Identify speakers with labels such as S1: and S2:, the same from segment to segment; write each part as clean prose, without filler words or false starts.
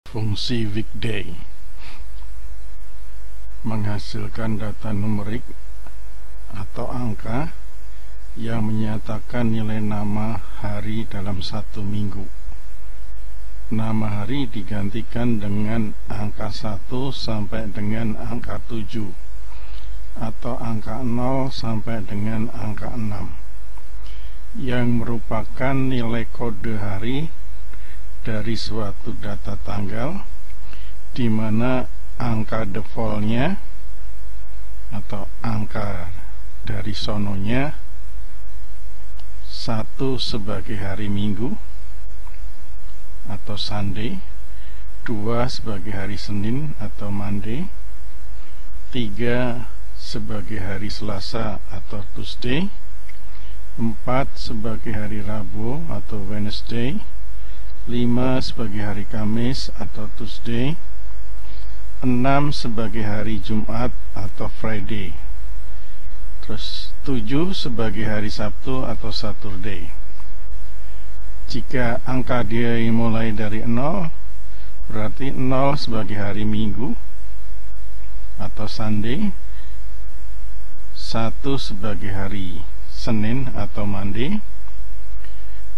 S1: Fungsi weekday menghasilkan data numerik atau angka yang menyatakan nilai nama hari dalam satu minggu. Nama hari digantikan dengan angka 1 sampai dengan angka 7 atau angka 0 sampai dengan angka 6 yang merupakan nilai kode hari dari suatu data tanggal, di mana angka defaultnya atau angka dari sononya 1 sebagai hari Minggu atau Sunday, 2 sebagai hari Senin atau Monday, 3 sebagai hari Selasa atau Tuesday, 4 sebagai hari Rabu atau Wednesday, 5 sebagai hari Kamis atau Tuesday, 6 sebagai hari Jumat atau Friday, terus 7 sebagai hari Sabtu atau Saturday. Jika angka dia mulai dari 0, berarti 0 sebagai hari Minggu atau Sunday, 1 sebagai hari Senin atau Monday,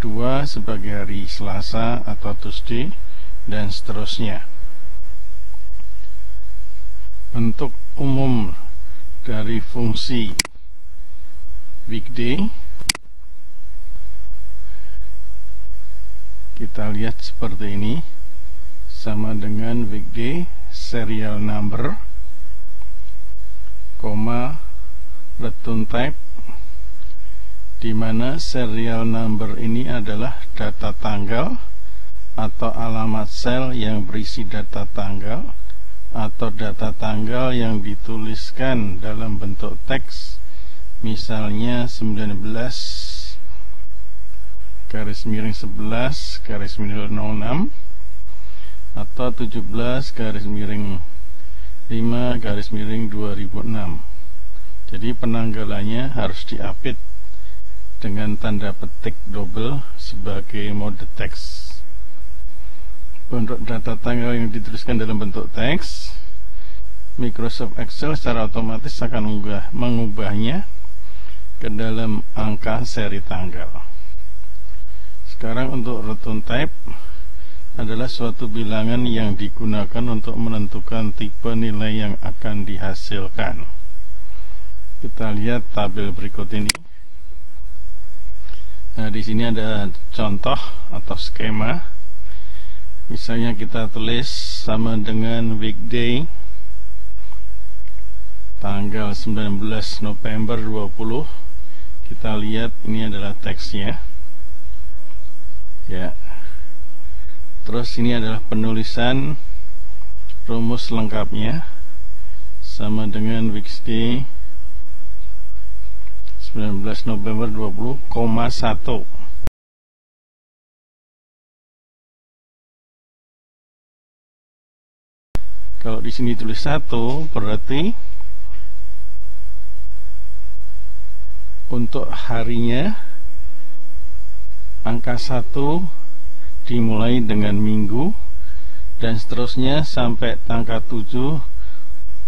S1: 2 sebagai hari Selasa atau Tuesday, dan seterusnya. Bentuk umum dari fungsi weekday kita lihat seperti ini, sama dengan weekday serial number, return type, di mana serial number ini adalah data tanggal atau alamat sel yang berisi data tanggal atau data tanggal yang dituliskan dalam bentuk teks, misalnya 19 garis miring 11 garis miring 06 atau 17 garis miring 5 garis miring 2006. Jadi penanggalannya harus diapit dengan tanda petik double sebagai mode teks. Untuk data tanggal yang dituliskan dalam bentuk teks, Microsoft Excel secara otomatis akan mengubahnya ke dalam angka seri tanggal. Sekarang untuk return type adalah suatu bilangan yang digunakan untuk menentukan tipe nilai yang akan dihasilkan. Kita lihat tabel berikut ini. Nah, di sini ada contoh atau skema. Misalnya kita tulis sama dengan weekday tanggal 19 November 20. Kita lihat ini adalah teksnya. Ya. Terus ini adalah penulisan rumus lengkapnya sama dengan weekday 19 November 20, 1. Kalau di sini tulis 1, berarti untuk harinya angka 1 dimulai dengan minggu dan seterusnya sampai angka 7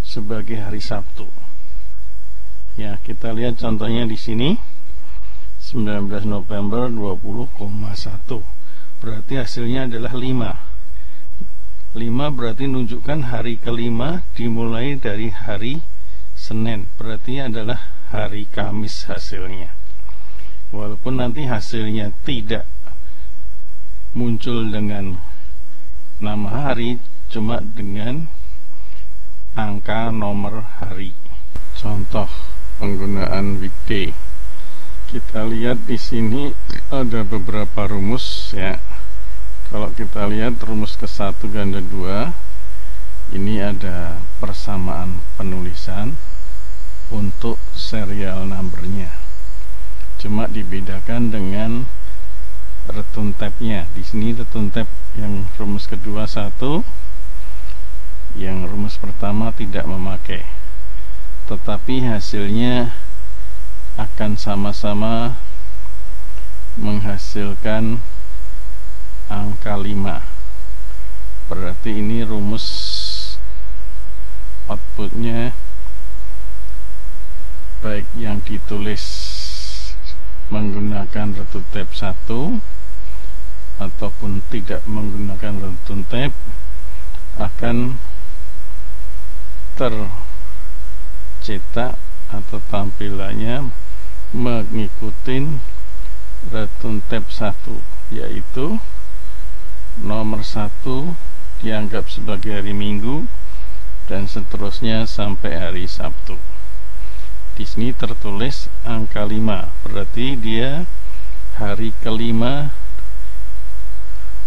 S1: sebagai hari Sabtu. Ya, kita lihat contohnya di sini 19 November 20,1. Berarti hasilnya adalah 5. 5 berarti menunjukkan hari kelima dimulai dari hari Senin. Berarti adalah hari Kamis hasilnya. Walaupun nanti hasilnya tidak muncul dengan nama hari, cuma dengan angka nomor hari. Contoh penggunaan weekday. Kita lihat di sini ada beberapa rumus ya. Kalau kita lihat rumus ke-1 ganda 2, ini ada persamaan penulisan untuk serial numbernya. Cuma dibedakan dengan return type-nya. Di sini return type yang rumus kedua 1, yang rumus pertama tidak memakai. Tetapi hasilnya akan sama-sama menghasilkan angka 5. berarti ini rumus outputnya baik yang ditulis menggunakan return tab 1 ataupun tidak menggunakan return tab akan tercetak atau tampilannya mengikuti return tab 1, yaitu nomor 1 dianggap sebagai hari Minggu dan seterusnya sampai hari Sabtu. Di sini tertulis angka 5, berarti dia hari kelima,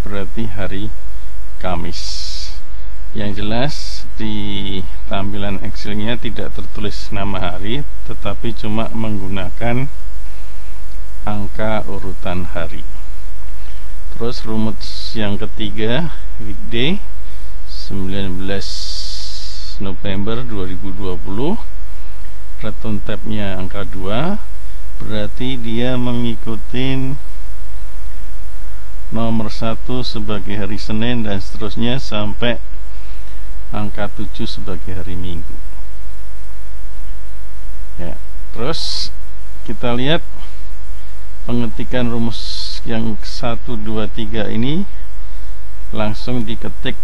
S1: berarti hari Kamis. Yang jelas di tampilan Excelnya tidak tertulis nama hari, tetapi cuma menggunakan angka urutan hari. Terus rumus yang ketiga, weekday 19 November 2020, return tabnya angka 2, berarti dia mengikuti nomor 1 sebagai hari Senin dan seterusnya sampai angka 7 sebagai hari Minggu. Ya, terus kita lihat pengetikan rumus yang 1, 2, 3 ini langsung diketik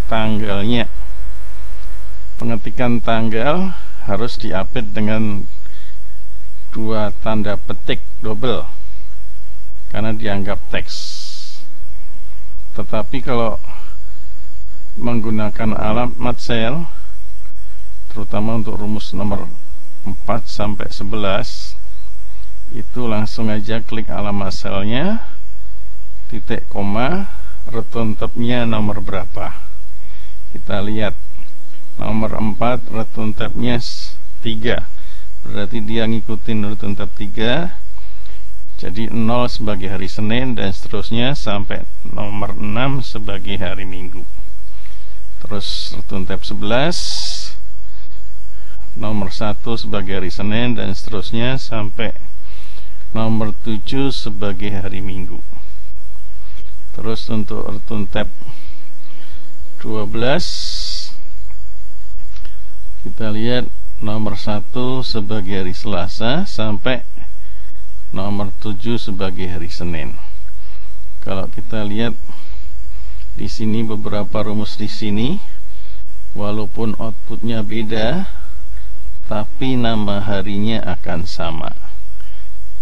S1: tanggalnya. Pengetikan tanggal harus diupdate dengan 2 tanda petik double karena dianggap teks. Tetapi kalau menggunakan alamat sel, terutama untuk rumus nomor 4 sampai 11, itu langsung aja klik alamat selnya, titik koma, return tabnya nomor berapa. Kita lihat nomor 4, return tabnya 3, berarti dia ngikutin return tab 3, jadi 0 sebagai hari Senin dan seterusnya sampai nomor 6 sebagai hari Minggu. Terus return tab 11, nomor 1 sebagai hari Senin dan seterusnya sampai nomor 7 sebagai hari Minggu. Terus untuk return tab 12, kita lihat nomor 1 sebagai hari Selasa sampai nomor 7 sebagai hari Senin. Kalau kita lihat di sini beberapa rumus di sini, walaupun outputnya beda, tapi nama harinya akan sama.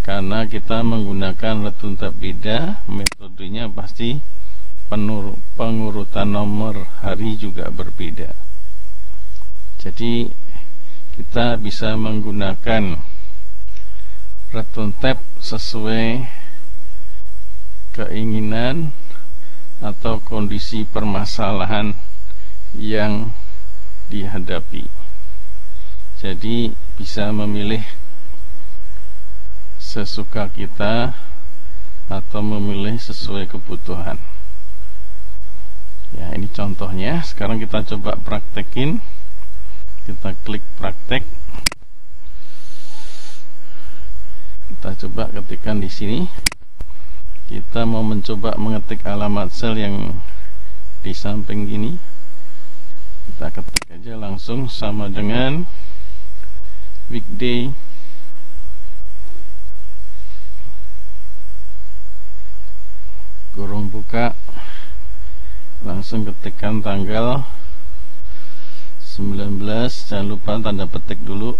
S1: Karena kita menggunakan return tab beda, metodenya pasti pengurutan nomor hari juga berbeda. Jadi kita bisa menggunakan return tab sesuai keinginan atau kondisi permasalahan yang dihadapi. Jadi bisa memilih sesuka kita atau memilih sesuai kebutuhan. Ya, ini contohnya. Sekarang kita coba praktekin. Kita klik praktek. Kita coba ketikkan di sini. Kita mau mencoba mengetik alamat sel yang di samping gini. Kita ketik aja langsung sama dengan weekday kurung buka, langsung ketikkan tanggal 19, jangan lupa tanda petik dulu,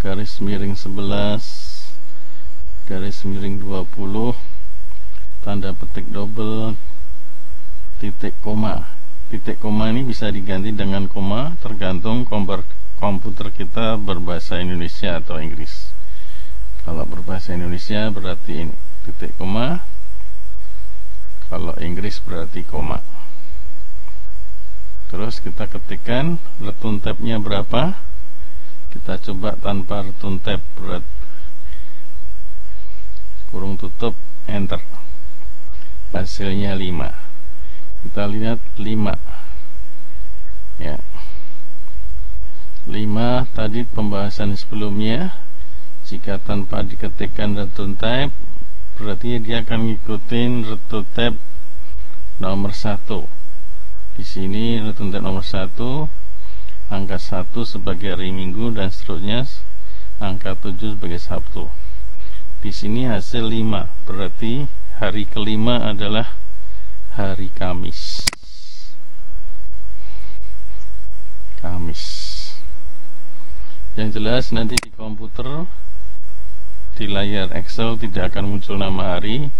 S1: garis miring 11, garis miring 20, tanda petik double, titik koma. Titik koma ini bisa diganti dengan koma, tergantung komputer kita berbahasa Indonesia atau Inggris. Kalau berbahasa Indonesia berarti ini titik koma, kalau Inggris berarti koma. Terus kita ketikkan return tabnya berapa. Kita coba tanpa return tab, kurung tutup, enter. Hasilnya 5. Kita lihat 5 ya, 5 tadi pembahasan sebelumnya. Jika tanpa diketikkan return tab, berarti dia akan ngikutin return tab nomor 1. Di sini rutun tab nomor 1, angka 1 sebagai hari Minggu dan seterusnya, angka 7 sebagai Sabtu. Di sini hasil 5, berarti hari kelima adalah hari Kamis. Yang jelas nanti di komputer, di layar Excel tidak akan muncul nama hari,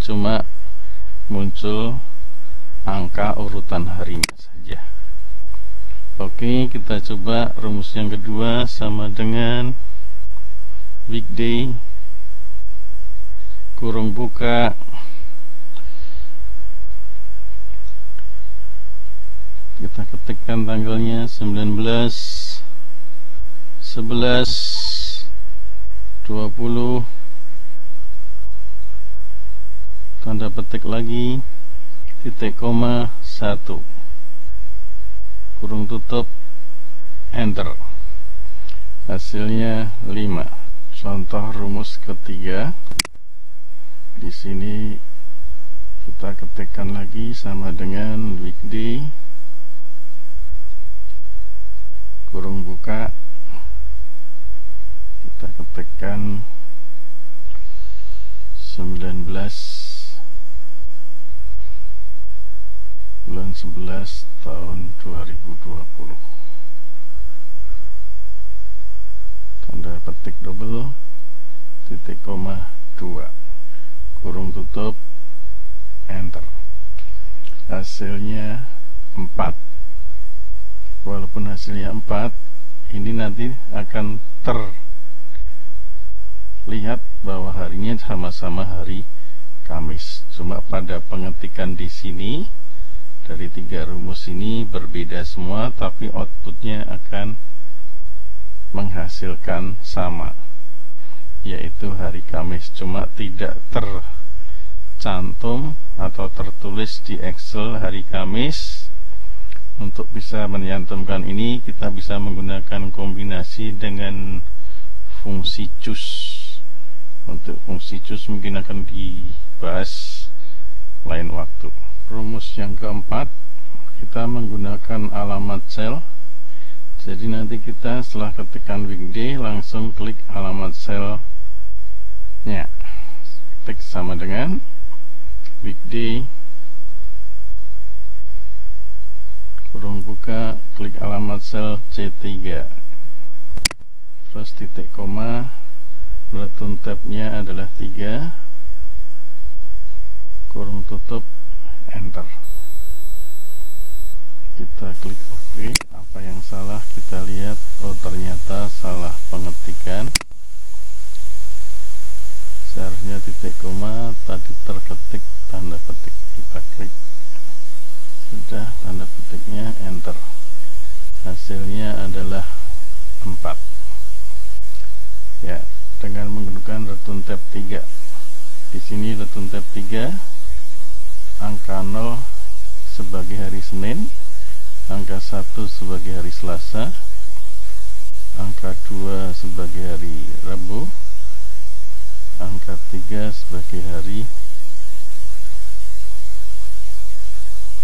S1: cuma muncul angka urutan harinya saja. Oke, kita coba rumus yang kedua sama dengan weekday kurung buka kita ketikkan tanggalnya 19, 11, 20, tanda petik lagi, titik koma 1, kurung tutup, enter. Hasilnya 5. Contoh rumus ketiga. Di sini kita ketikkan lagi sama dengan weekday kurung buka, kita ketikkan 19 bulan 11 tahun 2020, tanda petik double, titik koma 2, kurung tutup, enter. Hasilnya 4. Walaupun hasilnya 4, ini nanti akan terlihat bahwa harinya sama-sama hari Kamis. Cuma pada pengetikan di sini dari 3 rumus ini berbeda semua, tapi outputnya akan menghasilkan sama, yaitu hari Kamis. Cuma tidak tercantum atau tertulis di Excel hari Kamis. Untuk bisa menyantumkan ini, kita bisa menggunakan kombinasi dengan fungsi choose. Untuk fungsi choose mungkin akan dibahas lain waktu. Rumus yang keempat, kita menggunakan alamat sel. Jadi nanti kita setelah ketikkan weekday langsung klik alamat selnya, klik sama dengan weekday kurung buka, klik alamat sel C3, terus titik koma, rutun tabnya adalah 3, kurung tutup, enter. Kita klik OK. Apa yang salah kita lihat, oh ternyata salah pengetikan, seharusnya titik koma tadi terketik tanda petik. Kita klik, sudah, tanda petiknya, enter. Hasilnya adalah 4. Ya, dengan menggunakan rutun tab 3. Di sini rutun tab 3, angka 0 sebagai hari Senin, angka 1 sebagai hari Selasa, angka 2 sebagai hari Rabu, angka 3 sebagai hari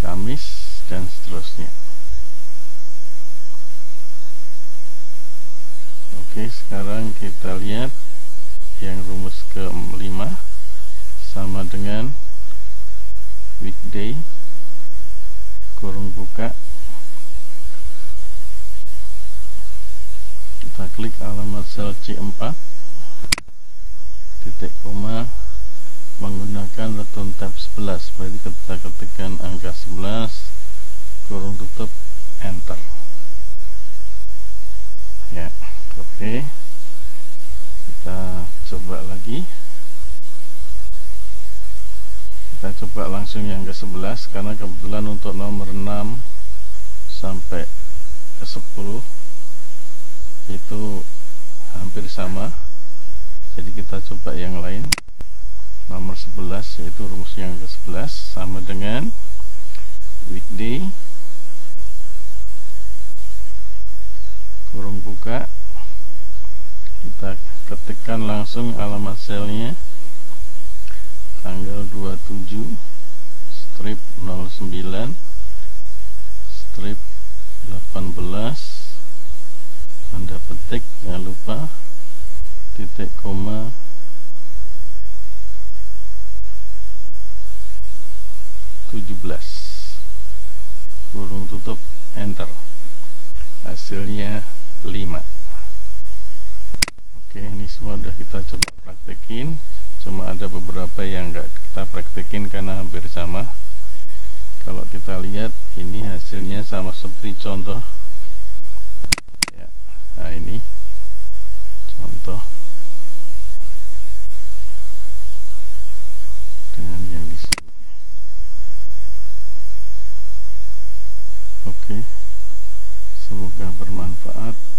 S1: Kamis, dan seterusnya. Oke, sekarang kita lihat yang rumus ke-5 sama dengan weekday kurung buka, kita klik alamat sel C4, titik koma, menggunakan rutun tab 11. Berarti kita ketikkan angka 11, kurung tutup, enter. Ya, oke. Kita coba lagi. Kita coba langsung yang ke 11, karena kebetulan untuk nomor 6 sampai ke 10 itu hampir sama. Jadi kita coba yang lain. Nomor 11, yaitu rumus yang ke-11 sama dengan weekday kurung buka, kita ketikkan langsung alamat selnya, tanggal 27 strip 09, strip 18, tanda petik, jangan lupa titik koma, kurung tutup, enter. Hasilnya 5. Oke, ini semua sudah kita coba praktekin. Cuma ada beberapa yang nggak kita praktekin karena hampir sama. Kalau kita lihat, ini hasilnya sama seperti contoh ya. Nah, ini contoh dengan yang di sini. Oke, semoga bermanfaat.